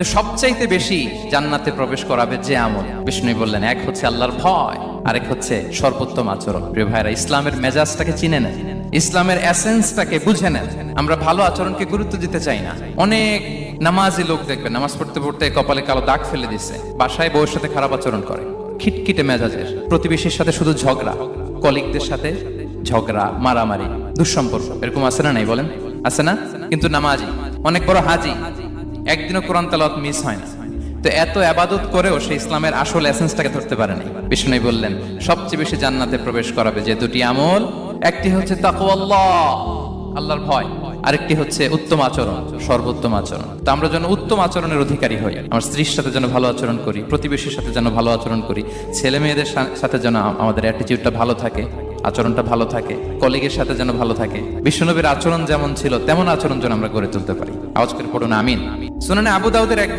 সবচাইতে বেশি জান্নাতে প্রবেশ করাবে যে আমল, বিষ্ণু বললেন, এক হচ্ছে আল্লাহর ভয়, আরেক হচ্ছে সর্বোত্তম আচরণ। প্রিয় ভাইরা, ইসলামের মেজাজটাকে চিনে নেন, ইসলামের এসেন্সটাকে বুঝে নেন। আমরা ভালো আচরণকে গুরুত্ব দিতে চাই না। অনেক নামাজি লোক দেখবেন নামাজ পড়তে পড়তে কপালে কালো দাগ ফেলে দিচ্ছে, বাসায় বউয়ের সাথে খারাপ আচরণ করে, খিটখিটে মেজাজের, প্রতিবেশীর সাথে শুধু ঝগড়া, কলিগদের সাথে ঝগড়া, মারামারি, দুঃসম্পর্ক, এরকম আছে না? নাই বলেন, আছে না? কিন্তু নামাজি, অনেক বড় হাজি, একদিনও কোরআন তেলাওয়াত মিস হয় না। তো এত আবাদত করেও সে ইসলামের আসল এসেন্সটাকে ধরতে পারেনি। বিষ্ণু বললেন, সবচেয়ে বেশি জান্নাতে প্রবেশ করাবে যে দুটি আমল, একটি হচ্ছে তাকওয়াল্লাহ, আল্লাহর ভয়, আরেকটি হচ্ছে উত্তম আচরণ, সর্বোত্তম আচরণ। তো আমরা যেন উত্তম আচরণের অধিকারী হই, আমার স্ত্রীর সাথে যেন ভালো আচরণ করি, প্রতিবেশীর সাথে যেন ভালো আচরণ করি, ছেলে মেয়েদের সাথে যেন আমাদের অ্যাটিটিউডটা ভালো থাকে, আচরণটা ভালো থাকে, কলিগের সাথে যেন ভালো থাকে। বিশ্বনবীর আচরণ যেমন ছিল তেমন আচরণ যেন আমরা গড়ে তুলতে পারি। আওয়াজ করে পড়ুন আমিন। সুনানে আবু দাউদের এক